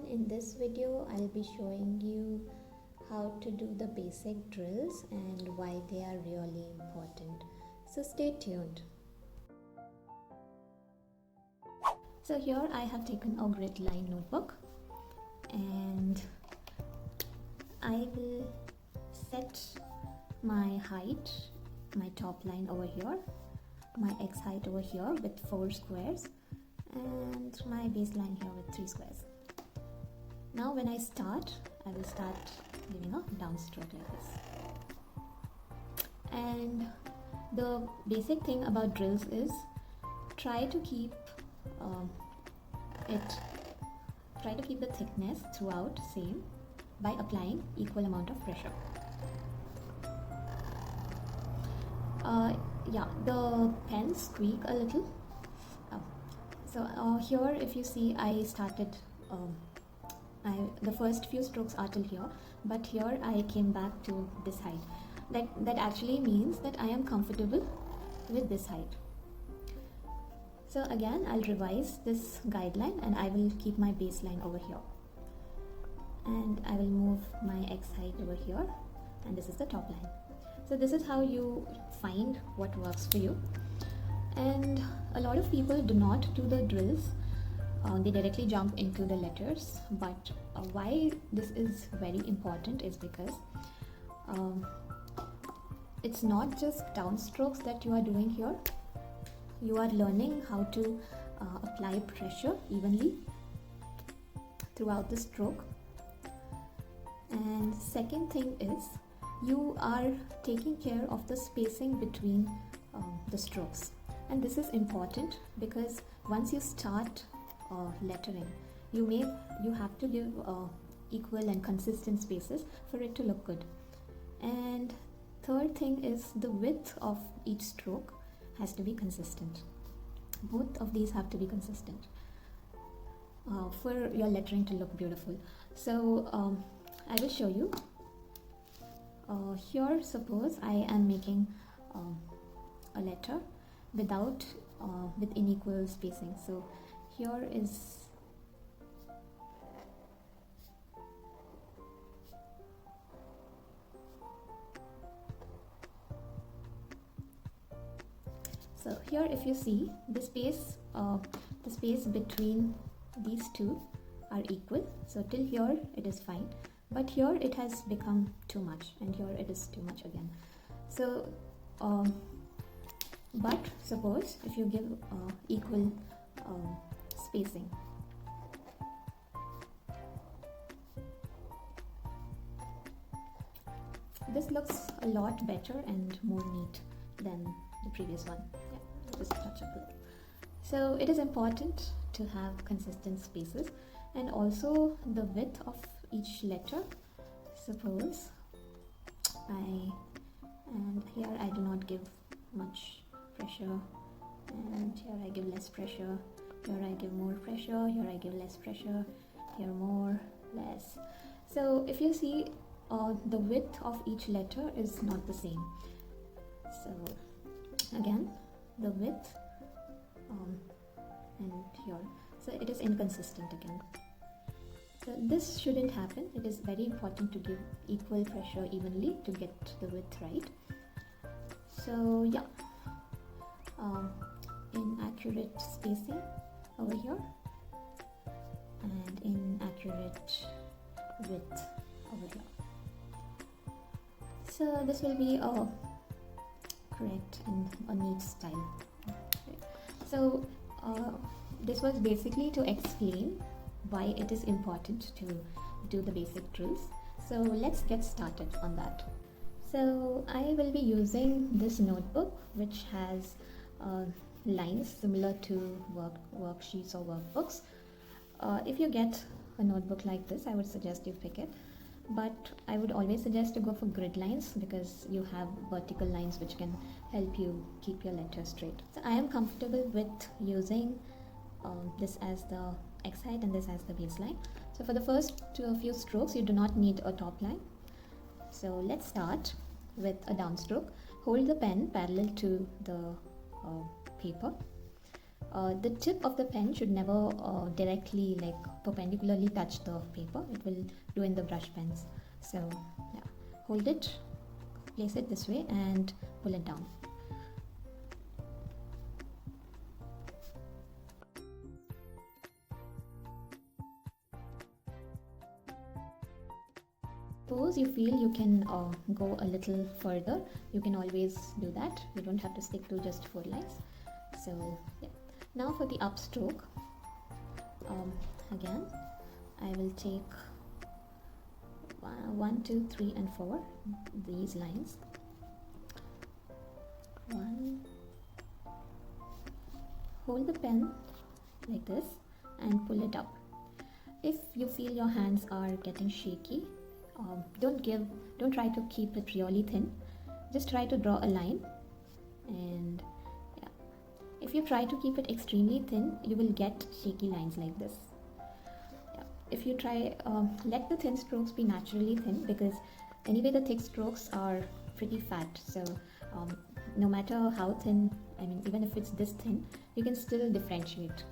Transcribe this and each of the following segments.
In this video, I'll be showing you how to do the basic drills and why they are really important. So stay tuned. So here I have taken a grid line notebook and I will set my height, my top line over here, my x height over here with 4 squares and my baseline here with 3 squares. Now when I start, I will start giving a downstroke like this. And the basic thing about drills is try to keep the thickness throughout same by applying equal amount of pressure. The pens squeak a little. Here if you see, I started the first few strokes are till here, but here I came back to this height. That actually means that I am comfortable with this height. So again, I'll revise this guideline and I will keep my baseline over here. And I will move my x height over here, and this is the top line. So this is how you find what works for you. And a lot of people do not do the drills. They directly jump into the letters, but why this is very important is because it's not just downstrokes that you are doing here. You are learning how to apply pressure evenly throughout the stroke. And second thing is you are taking care of the spacing between the strokes. And this is important because once you start lettering, you have to give equal and consistent spaces for it to look good. And third thing is the width of each stroke has to be consistent. Both of these have to be consistent for your lettering to look beautiful. So I will show you. Here suppose I am making a letter with unequal spacing. So here is here if you see the space between these two are equal. So till here it is fine, but here it has become too much and here it is too much again. So but suppose if you give equal spacing, this looks a lot better and more neat than the previous one. Yeah, it is touchable. So it is important to have consistent spaces and also the width of each letter. Suppose here I do not give much pressure, and here I give less pressure, here I give more pressure, here I give less pressure, here more, less. So if you see, the width of each letter is not the same. So again, the width and here, so it is inconsistent again. So this shouldn't happen. It is very important to give equal pressure evenly to get the width right. So yeah, inaccurate spacing over here and inaccurate width over here. So this will be a correct and a neat style. Okay. So this was basically to explain why it is important to do the basic drills. So let's get started on that. So I will be using this notebook which has lines similar to worksheets or workbooks. If you get a notebook like this, I would suggest you pick it, but I would always suggest to go for grid lines because you have vertical lines which can help you keep your letters straight. So I am comfortable with using this as the x height and this as the baseline. So for the first few strokes you do not need a top line. So let's start with a downstroke. Hold the pen parallel to the paper The tip of the pen should never directly, like perpendicularly touch the paper. It will ruin the brush pens. So yeah, hold it, place it this way and pull it down. Suppose you feel you can go a little further, you can always do that. You don't have to stick to just 4 lines. So yeah. Now for the upstroke, again I will take 1, 2, 3 and 4, these lines. 1, hold the pen like this and pull it up. If you feel your hands are getting shaky, don't try to keep it really thin. Just try to draw a line, and yeah, if you try to keep it extremely thin, you will get shaky lines like this. Yeah. If you try, let the thin strokes be naturally thin, because anyway the thick strokes are pretty fat. So no matter how thin, I mean even if it's this thin, you can still differentiate.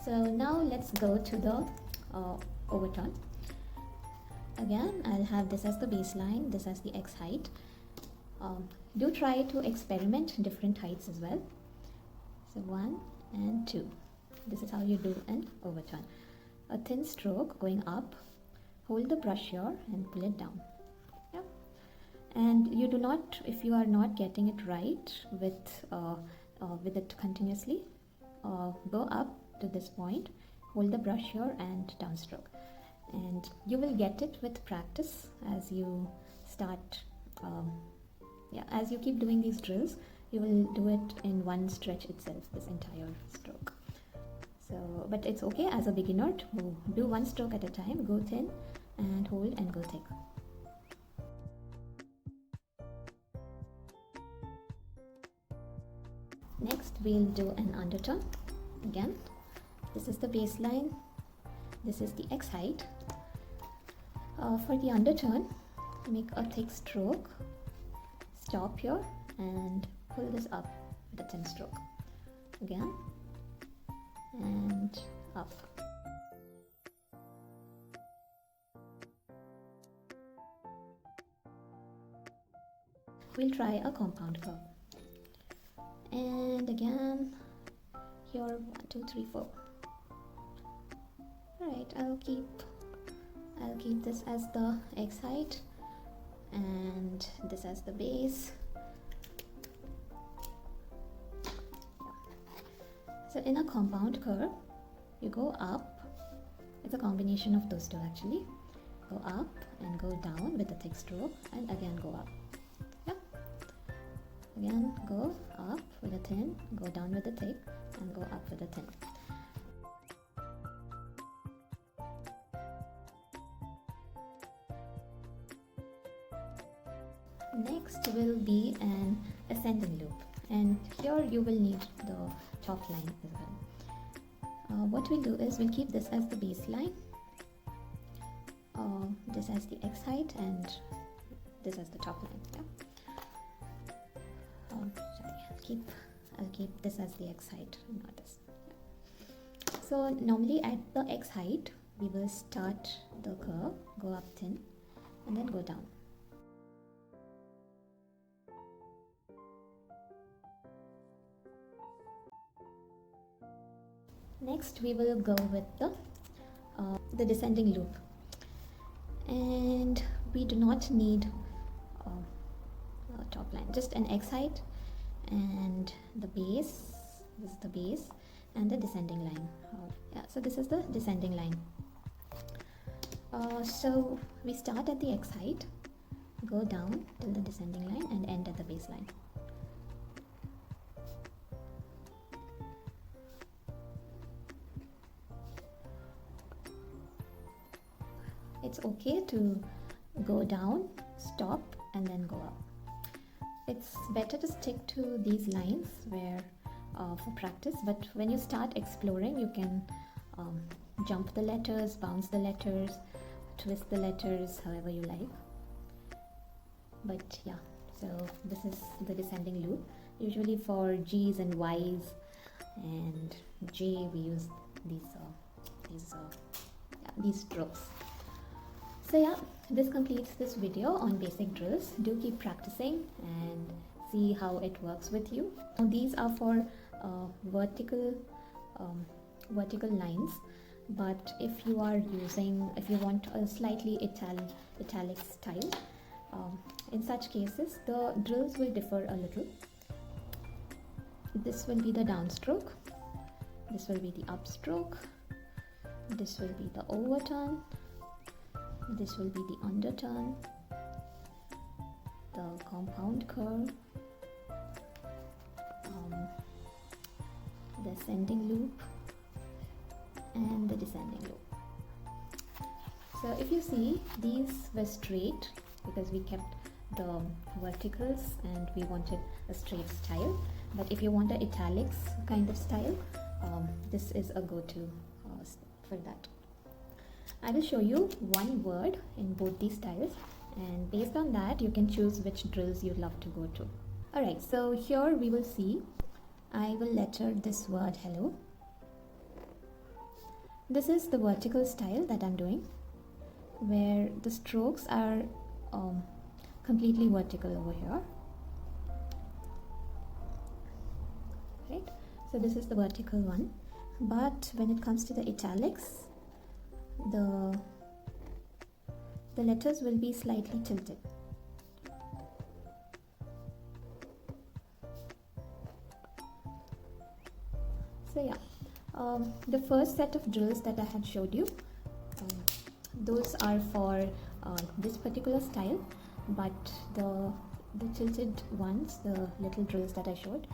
So now let's go to the overturn. Again, I'll have this as the baseline, this as the X height. Do try to experiment different heights as well. So 1 and 2. This is how you do an overturn. A thin stroke going up, hold the brush here and pull it down. Yeah. And you do not, if you are not getting it right with it continuously, go up to this point, hold the brush here and downstroke, and you will get it with practice as you start. As you keep doing these drills, you will do it in one stretch itself, this entire stroke. So, but it's okay as a beginner to do one stroke at a time, go thin and hold and go thick. Next we'll do an underturn. Again, this is the baseline, this is the X height. For the underturn, make a thick stroke, stop here and pull this up with a thin stroke. Again, and up. We'll try a compound curve. And again, here 1, 2, 3, 4. Alright, I'll keep this as the X height and this as the base. So in a compound curve, you go up. It's a combination of those two actually. Go up and go down with a thick stroke, and again go up. Yeah. Again, go up with a thin, go down with a thick, and go up with a thin. Next will be an ascending loop, and here you will need the top line as well. What we'll do is we'll keep this as the baseline, this as the X height, and this as the top line. Yeah. I'll keep this as the X height, not this. Yeah. So normally at the X height, we will start the curve, go up thin, and then go down. Next we will go with the descending loop, and we do not need a top line, just an X height and the base. This is the base and the descending line. So this is the descending line. So we start at the X height, go down till the descending line and end at the baseline. It's okay to go down, stop, and then go up. it's better to stick to these lines where for practice, but when you start exploring, you can jump the letters, bounce the letters, twist the letters however you like. But yeah, so this is the descending loop. Usually for G's and Y's and J we use these strokes. So yeah, this completes this video on basic drills. Do keep practicing and see how it works with you. Now, these are for vertical lines, but if you want a slightly italic style, in such cases the drills will differ a little. This will be the downstroke, this will be the upstroke, this will be the overturn, this will be the underturn, the compound curve, the ascending loop, and the descending loop. So if you see, these were straight because we kept the verticals and we wanted a straight style. But if you want an italics kind of style, this is a go-to for that. I will show you one word in both these styles, and based on that you can choose which drills you'd love to go to. Alright, so here we will see, I will letter this word hello. This is the vertical style that I'm doing, where the strokes are completely vertical over here. Right, so this is the vertical one, but when it comes to the italics, the letters will be slightly tilted. So yeah, the first set of drills that I had showed you, those are for this particular style, but the tilted ones, the little drills that I showed,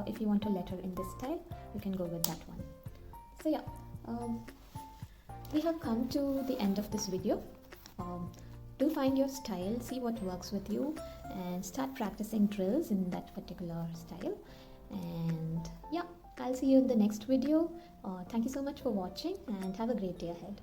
if you want to letter in this style, you can go with that one. So yeah, we have come to the end of this video. Do find your style, see what works with you, and start practicing drills in that particular style. And yeah, I'll see you in the next video. Thank you so much for watching, and have a great day ahead.